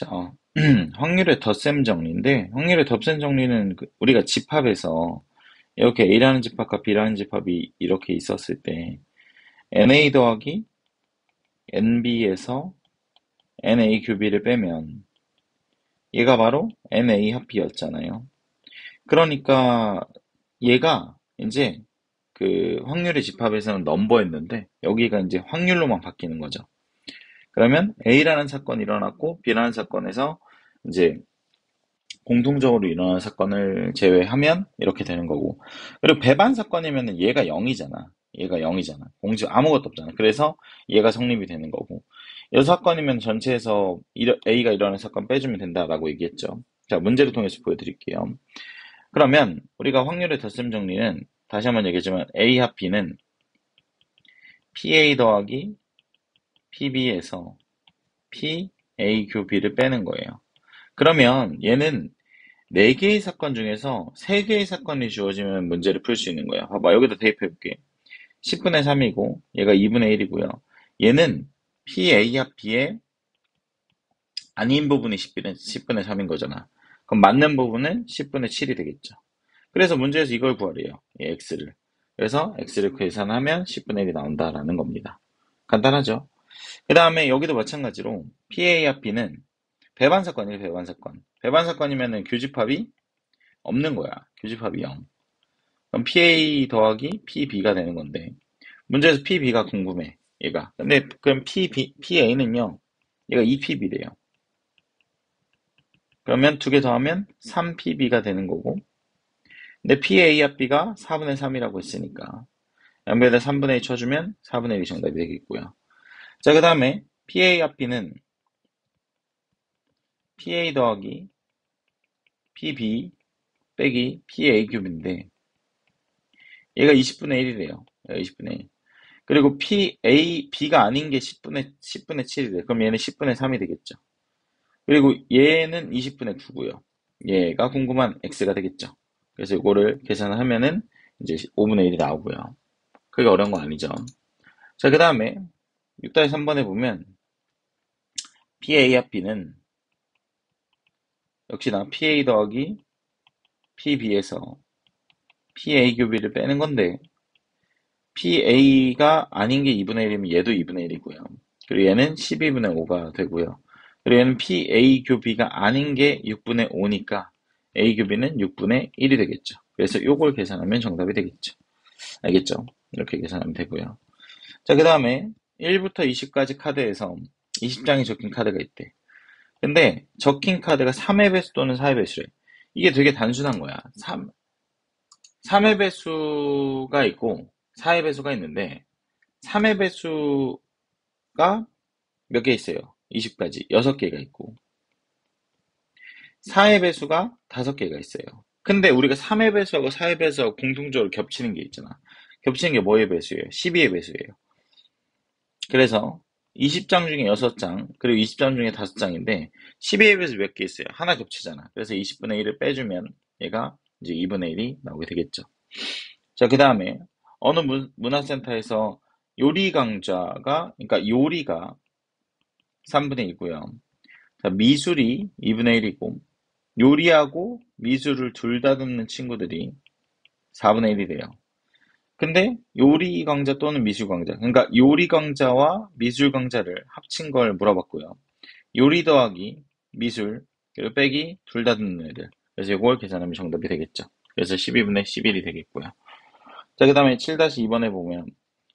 자, 확률의 덧셈 정리인데, 확률의 덧셈 정리는 우리가 집합에서 이렇게 A라는 집합과 B라는 집합이 이렇게 있었을 때, NA 더하기 NB에서 NA 큐비를 빼면, 얘가 바로 NA 합비였잖아요. 그러니까 얘가 이제 그 확률의 집합에서는 넘버였는데, 여기가 이제 확률로만 바뀌는 거죠. 그러면 A라는 사건이 일어났고, B라는 사건에서 이제 공통적으로 일어나는 사건을 제외하면 이렇게 되는 거고. 그리고 배반 사건이면은 얘가 0이잖아. 얘가 0이잖아. 공식 아무것도 없잖아. 그래서 얘가 성립이 되는 거고. 이 사건이면 전체에서 A가 일어나는 사건 빼주면 된다라고 얘기했죠. 자, 문제를 통해서 보여드릴게요. 그러면 우리가 확률의 덧셈 정리는 다시 한번 얘기했지만 A 합 B는 PA 더하기 PB에서 PA 교 B를 빼는 거예요. 그러면 얘는 4개의 사건 중에서 3개의 사건이 주어지면 문제를 풀 수 있는 거야. 봐봐, 여기다 대입해 볼게. 10분의 3이고, 얘가 2분의 1이고요. 얘는 PA 합 B의 아닌 부분이 10분의 3인 거잖아. 그럼 맞는 부분은 10분의 7이 되겠죠. 그래서 문제에서 이걸 구하래요. 이 X를. 그래서 X를 계산하면 10분의 1이 나온다라는 겁니다. 간단하죠? 그 다음에 여기도 마찬가지로 PA 합 B는 배반 사건이에요, 배반 사건. 배반 사건이면은 교집합이 없는 거야. 교집합이 0. 그럼 PA 더하기 PB가 되는 건데, 문제에서 PB가 궁금해, 얘가. 근데 그럼 PA는요, 얘가 2PB래요. 그러면 두 개 더하면 3PB가 되는 거고, 근데 PA 합 B가 4분의 3이라고 했으니까, 양변에다 3분의 1 쳐주면 4분의 1이 정답이 되겠고요. 자, 그 다음에 PA 합 B는 PA 더하기 PB 빼기 PA 큐브인데, 얘가 20분의 1이래요. 얘가 20분의 1. 그리고 B가 아닌 게 10분의 7이래. 그럼 얘는 10분의 3이 되겠죠. 그리고 얘는 20분의 9고요. 얘가 궁금한 X가 되겠죠. 그래서 이거를 계산을 하면은 이제 5분의 1이 나오고요. 그게 어려운 거 아니죠. 자, 그 다음에 6-3번에 보면 PA 합 B는 역시나 PA 더하기 PB에서 PA 교비를 빼는 건데 PA가 아닌 게 2분의 1이면 얘도 2분의 1이고요. 그리고 얘는 12분의 5가 되고요. 그리고 얘는 PA 교비가 아닌 게 6분의 5니까 A 교비는 6분의 1이 되겠죠. 그래서 요걸 계산하면 정답이 되겠죠. 알겠죠? 이렇게 계산하면 되고요. 자, 그 다음에 1부터 20까지 카드에서 20장이 적힌 카드가 있대. 근데 적힌 카드가 3의 배수 또는 4의 배수래. 이게 되게 단순한 거야. 3의 배수가 있고 4의 배수가 있는데 3의 배수가 몇 개 있어요? 20까지 6개가 있고 4의 배수가 5개가 있어요. 근데 우리가 3의 배수하고 4의 배수하고 공통적으로 겹치는 게 있잖아. 겹치는 게 뭐의 배수예요? 12의 배수예요. 그래서 20장 중에 6장, 그리고 20장 중에 5장인데 12의 배수 몇 개 있어요? 하나 겹치잖아. 그래서 20분의 1을 빼주면 얘가 이제 2분의 1이 나오게 되겠죠. 자, 그 다음에 어느 문화센터에서 요리 강좌가, 그러니까 요리가 3분의 1이고요. 자, 미술이 2분의 1이고, 요리하고 미술을 둘 다 듣는 친구들이 4분의 1이래요. 근데 요리 강좌 또는 미술 강좌, 그러니까 요리 강좌와 미술 강좌를 합친 걸 물어봤고요. 요리 더하기 미술, 그리고 빼기 둘 다 듣는 애들. 그래서 이걸 계산하면 정답이 되겠죠. 그래서 12분의 11이 되겠고요. 자, 그 다음에 7-2번에 보면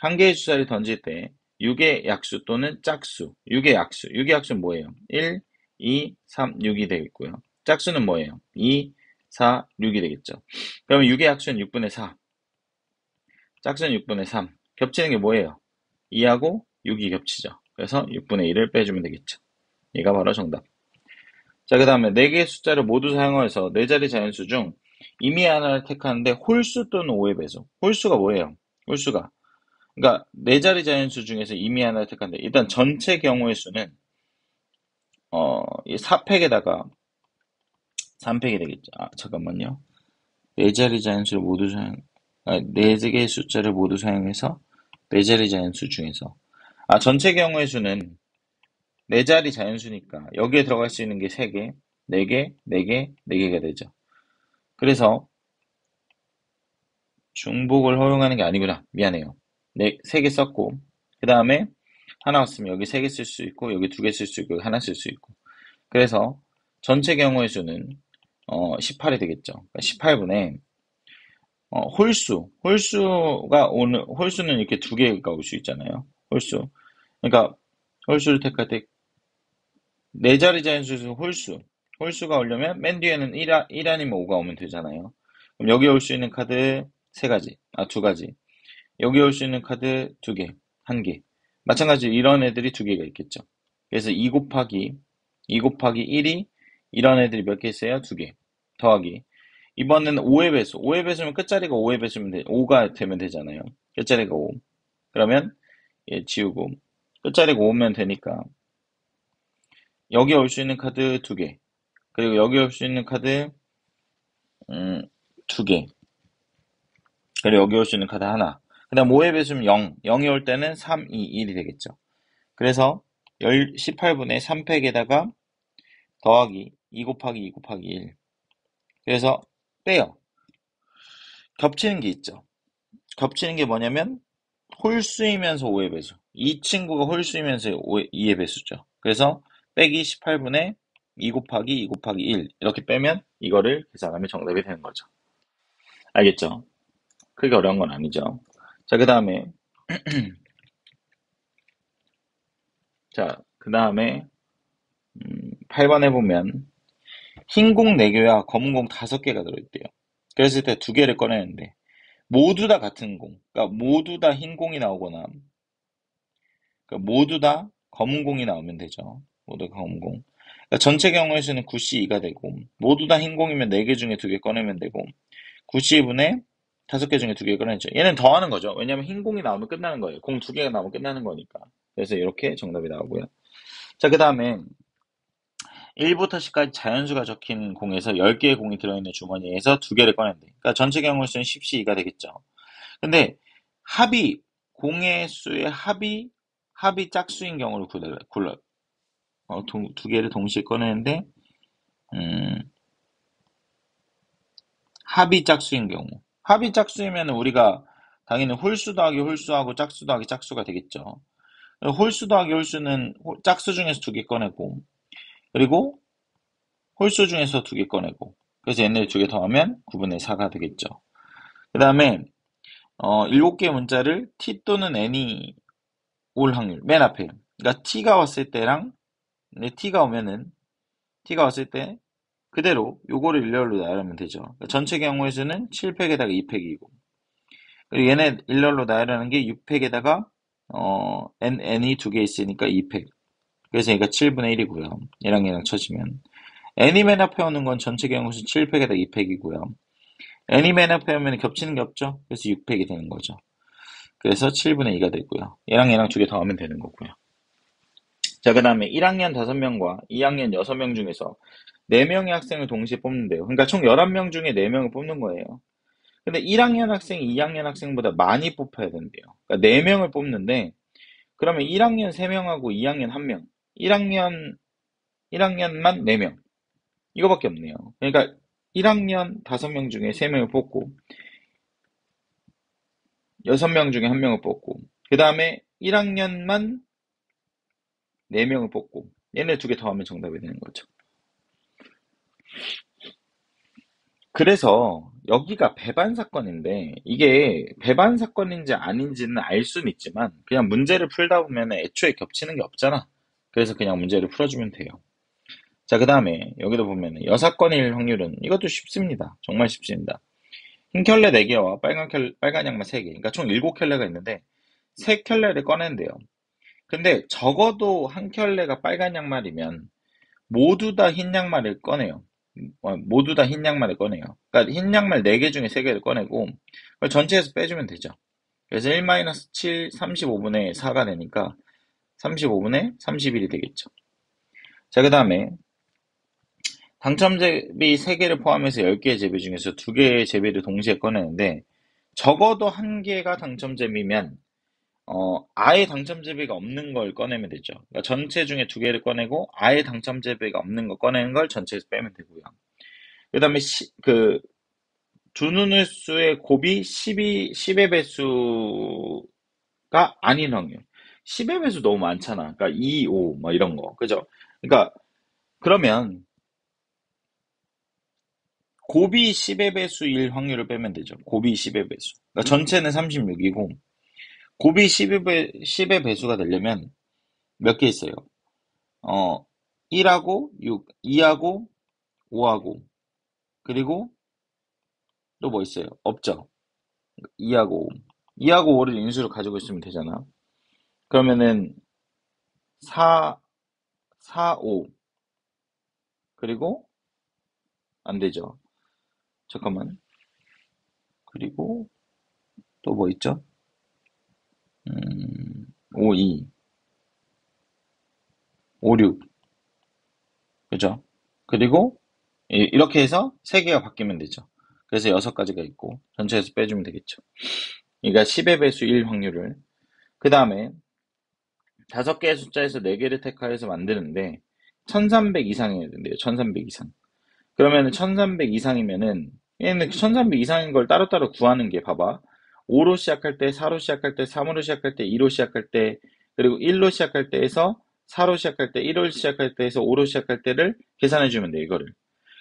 한 개의 주사를 던질 때 6의 약수 또는 짝수, 6의 약수, 6의 약수는 뭐예요? 1, 2, 3, 6이 되겠고요. 짝수는 뭐예요? 2, 4, 6이 되겠죠. 그러면 6의 약수는 6분의 4, 짝수는 6분의 3. 겹치는 게 뭐예요? 2하고 6이 겹치죠. 그래서 6분의 1을 빼주면 되겠죠. 얘가 바로 정답. 자, 그 다음에 4개의 숫자를 모두 사용해서 4자리 자연수 중 임의 하나를 택하는데 홀수 또는 5의 배수. 홀수가 뭐예요? 홀수가. 그러니까 4자리 자연수 중에서 임의 하나를 택하는데 일단 전체 경우의 수는 이 4팩에다가 3팩이 되겠죠. 아, 잠깐만요. 4자리 자연수를 모두 사용, 4개의 숫자를 모두 사용해서 4자리 자연수 중에서 전체 경우의 수는 네 자리 자연수니까 여기에 들어갈 수 있는 게 3개, 4개, 4개, 4개가 되죠. 그래서 중복을 허용하는 게 아니구나. 미안해요. 네, 3개 썼고 그 다음에 하나 왔으면 여기 3개 쓸 수 있고 여기 2개 쓸 수 있고 하나 쓸 수 있고 그래서 전체 경우의 수는 18이 되겠죠. 그러니까 18분의 홀수는 이렇게 2개가 올 수 있잖아요. 홀수. 그러니까 홀수를 택할 때 네 자리 자연수 홀수가 오려면 맨 뒤에는 1 아니면 5가 오면 되잖아요. 그럼 여기 올 수 있는 카드 3가지, 2가지. 여기 올 수 있는 카드 2개, 1개. 마찬가지로 이런 애들이 2개가 있겠죠. 그래서 2 곱하기 1이 이런 애들이 몇 개 있어요? 2개. 더하기. 이번에는 5의 배수. 5의 배수면 끝자리가 5의 배수면 5가 되면 되잖아요. 끝자리가 5. 그러면 얘 지우고 끝자리가 5면 되니까 여기 올 수 있는 카드 2개. 그리고 여기 올 수 있는 카드 2개. 그리고 여기 올 수 있는 카드 하나. 그 다음 5의 배수면 0. 0이 올 때는 3, 2, 1이 되겠죠. 그래서 18분의 3팩에다가 더하기 2 곱하기 2 곱하기 1. 그래서 빼요. 겹치는 게 있죠. 겹치는 게 뭐냐면 홀수이면서 5의 배수. 이 친구가 홀수이면서 2의 배수죠. 그래서 빼기 18분의 2 곱하기 2 곱하기 1 이렇게 빼면 이거를 계산하면 정답이 되는 거죠. 알겠죠? 크게 어려운 건 아니죠. 자, 그 다음에 8번에 보면 흰 공 4개와 검은 공 5개가 들어있대요. 그랬을 때 2개를 꺼내는데 모두 다 같은 공, 그러니까 모두 다 흰 공이 나오거나 그러니까 모두 다 검은 공이 나오면 되죠. 모두 다 검은 공. 그러니까 전체 경우의 수는 9C2가 되고 모두 다 흰 공이면 4개 중에 2개 꺼내면 되고 9C2분의 5개 중에 2개 꺼내죠. 얘는 더하는 거죠. 왜냐면 흰 공이 나오면 끝나는 거예요. 공 2개가 나오면 끝나는 거니까. 그래서 이렇게 정답이 나오고요. 자, 그 다음에 1부터 10까지 자연수가 적힌 공에서 10개의 공이 들어있는 주머니에서 2개를 꺼낸대. 그러니까 전체 경우의 수는 10C2가 되겠죠. 근데 공의 수의 합이 짝수인 경우를 골라. 2개를 동시에 꺼내는데, 음, 합이 짝수인 경우. 합이 짝수이면 우리가 당연히 홀수 더하기 홀수하고 짝수 더하기 짝수가 되겠죠. 홀수 더하기 홀수는 짝수 중에서 2개 꺼내고, 그리고 홀수 중에서 2개 꺼내고, 그래서 얘네를 2개 더하면 9분의 4가 되겠죠. 그 다음에, 7개의 문자를 t 또는 n이 올 확률, 맨 앞에. 그러니까 t가 왔을 때랑, t가 왔을 때, 그대로 요거를 일렬로 나열하면 되죠. 그러니까 전체 경우의 수는 7팩에다가 2팩이고, 그리고 얘네 일렬로 나열하는 게 6팩에다가, n이 2개 있으니까 2팩. 그래서 얘가 7분의 1이고요. 얘랑 쳐지면. n이 맨 앞에 오는 건 전체 경우의 수 7팩에다가 2팩이고요. n이 맨 앞에 오면 겹치는 게 없죠? 그래서 6팩이 되는 거죠. 그래서 7분의 2가 되고요. 얘랑 2개 더하면 되는 거고요. 자, 그 다음에 1학년 5명과 2학년 6명 중에서 4명의 학생을 동시에 뽑는데요. 그러니까 총 11명 중에 4명을 뽑는 거예요. 근데 1학년 학생이 2학년 학생보다 많이 뽑혀야 된대요. 그러니까 4명을 뽑는데, 그러면 1학년 3명하고 2학년 1명, 1학년만 4명. 이거밖에 없네요. 그러니까 1학년 5명 중에 3명을 뽑고, 6명 중에 1명을 뽑고, 그 다음에 1학년만 4명을 뽑고, 얘네 2개 더하면 정답이 되는 거죠. 그래서 여기가 배반 사건인데 이게 배반 사건인지 아닌지는 알 수는 있지만 그냥 문제를 풀다 보면 애초에 겹치는 게 없잖아. 그래서 그냥 문제를 풀어주면 돼요. 자, 그 다음에 여기도 보면 여사건일 확률은 이것도 쉽습니다. 정말 쉽습니다. 흰 켤레 4개와 빨간 양말 3개. 그러니까 총 7켤레가 있는데 3켤레를 꺼낸대요. 근데 적어도 한 켤레가 빨간 양말이면 모두 다 흰 양말을 꺼내요. 모두 다 흰 양말을 꺼내요. 그러니까 흰 양말 4개 중에 3개를 꺼내고 그걸 전체에서 빼주면 되죠. 그래서 1-7, 35분의 4가 되니까 35분의 31이 되겠죠. 자, 그 다음에 당첨제비 3개를 포함해서 10개의 제비 중에서 2개의 제비를 동시에 꺼내는데 적어도 1개가 당첨제비면 아예 당첨제비가 없는 걸 꺼내면 되죠. 그러니까 전체 중에 두 개를 꺼내고 아예 당첨제비가 없는 거 꺼내는 걸 전체에서 빼면 되고요. 그 다음에 두 눈의 수의 곱이 10의 배수가 아닌 확률. 10의 배수 너무 많잖아. 그러니까 2, 5, 뭐 이런 거. 그죠? 그러니까 그러면 곱이 10의 배수일 확률을 빼면 되죠. 곱이 10의 배수. 그러니까 전체는 36이고 곱이 10의 배수가 되려면 몇 개 있어요? 어, 1하고 6, 2하고 5하고 그리고 또 뭐 있어요? 없죠. 2하고 5. 2하고 5를 인수로 가지고 있으면 되잖아. 그러면은 4, 4, 5. 그리고 안 되죠. 잠깐만. 그리고 또 뭐 있죠? 5, 2, 5, 6. 그죠? 그리고 이렇게 해서 3개가 바뀌면 되죠. 그래서 6가지가 있고 전체에서 빼주면 되겠죠. 그러니까 10의 배수 1 확률을. 그 다음에 5개의 숫자에서 4개를 택하여서 만드는데 1300 이상이어야 된대요. 1300 이상. 그러면은 1300 이상이면은 얘는 1300 이상인 걸 따로따로 구하는 게 봐봐. 5로 시작할 때, 4로 시작할 때, 3으로 시작할 때, 2로 시작할 때, 그리고 1로 시작할 때에서 4로 시작할 때, 1로 시작할 때에서 5로 시작할 때를 계산해 주면 돼, 이거를.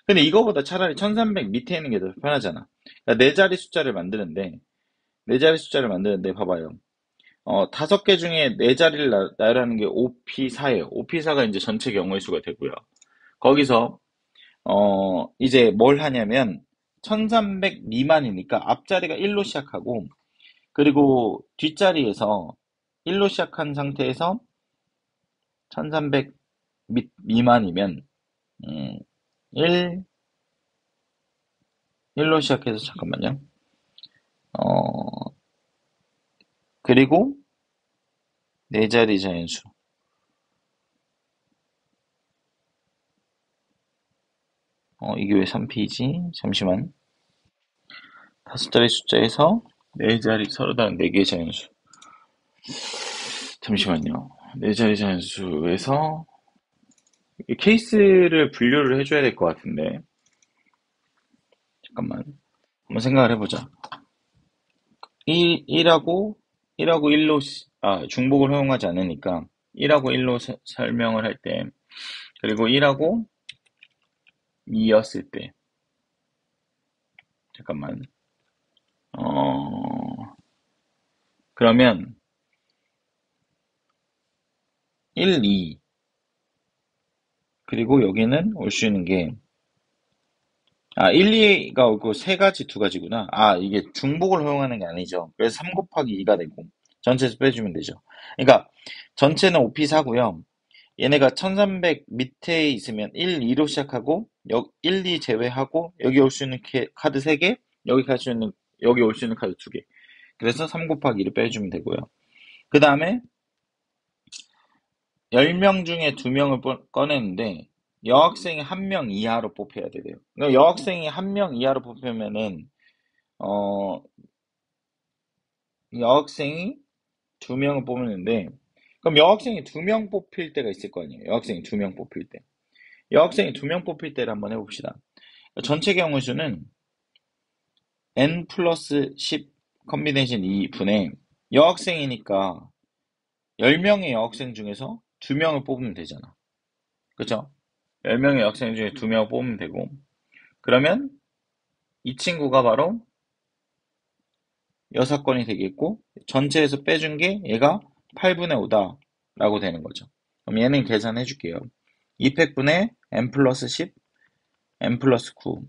근데 이거보다 차라리 1300 밑에 있는 게 더 편하잖아. 그러니까 네 자리 숫자를 만드는데 봐봐요. 5개 중에 네 자리를 나열하는 게 5P4예요. 5P4가 이제 전체 경우의 수가 되고요. 거기서 이제 뭘 하냐면 1300 미만이니까 앞자리가 1로 시작하고 그리고 뒷자리에서 1로 시작한 상태에서 1300 미만이면 1, 1로 시작해서 잠깐만요. 어, 그리고 네 자리 자연수. 이게 왜 3P지? 잠시만. 다섯 자리 숫자에서 네 자리 서로 다른 네 개의 자연수. 잠시만요. 네 자리 자연수에서 이 케이스를 분류를 해줘야 될 것 같은데. 잠깐만. 한번 생각을 해보자. 1하고 1로 중복을 허용하지 않으니까 1하고 1로 설명을 할 때, 그리고 1하고 2였을 때, 잠깐만. 그러면 1, 2, 그리고 여기는 올 수 있는 게 1, 2가 오고 세 가지, 두 가지구나. 이게 중복을 허용하는 게 아니죠. 그래서 3 곱하기 2가 되고 전체에서 빼주면 되죠. 그러니까 전체는 5P4고요. 얘네가 1300 밑에 있으면 1, 2로 시작하고 1, 2 제외하고 여기 올 수 있는 카드 3개, 여기 올 수 있는 카드 2개. 그래서 3 곱하기 2를 빼주면 되고요. 그 다음에 10명 중에 2명을 꺼내는데 여학생이 1명 이하로 뽑혀야 돼요. 그러니까 여학생이 1명 이하로 뽑히면은 어, 여학생이 2명을 뽑는데 그럼 여학생이 2명 뽑힐 때가 있을 거 아니에요. 여학생이 2명 뽑힐 때. 여학생이 2명 뽑힐 때를 한번 해봅시다. 전체 경우 수는 n 플러스 10 컨비네이션 2분의 여학생이니까 10명의 여학생 중에서 2명을 뽑으면 되잖아. 그쵸? 10명의 여학생 중에 2명을 뽑으면 되고 그러면 이 친구가 바로 6건이 되겠고 전체에서 빼준 게 얘가 8분의 5다 라고 되는 거죠. 그럼 얘는 계산해 줄게요. 2팩분의 n 플러스 10 n 플러스 9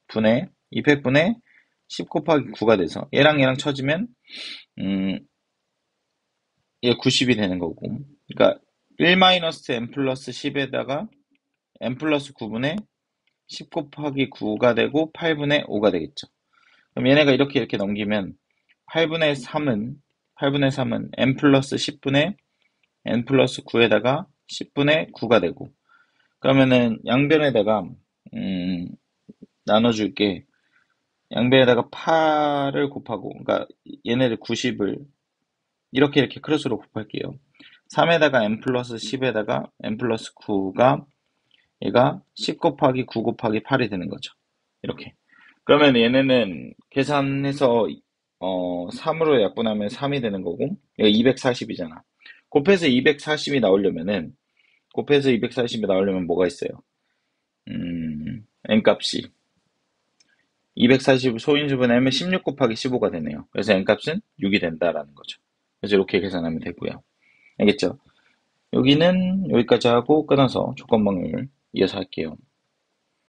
분의 2팩분의 10 곱하기 9가 돼서 얘랑 쳐지면 음, 얘 90이 되는 거고 그러니까 1-n 플러스 10에다가 n 플러스 9분의 10 곱하기 9가 되고 8분의 5가 되겠죠. 그럼 얘네가 이렇게 넘기면 8분의 3은 n 플러스 10분의 n 플러스 9에다가 10분의 9가 되고 그러면은 양변에다가 나눠줄게. 양변에다가 8을 곱하고 그러니까 얘네들 90을 이렇게 크로스로 곱할게요. 3에다가 n 플러스 10에다가 n 플러스 9가 얘가 10 곱하기 9 곱하기 8이 되는 거죠. 이렇게. 그러면 얘네는 계산해서 3으로 약분하면 3이 되는 거고 얘가 240이잖아. 곱해서 240이 나오려면은 곱해서 240이 나오려면 뭐가 있어요? n값이 240을 소인수분해 하면 16 곱하기 15가 되네요. 그래서 n값은 6이 된다라는 거죠. 그래서 이렇게 계산하면 되고요. 알겠죠? 여기는 여기까지 하고 끊어서 조건방을 이어서 할게요.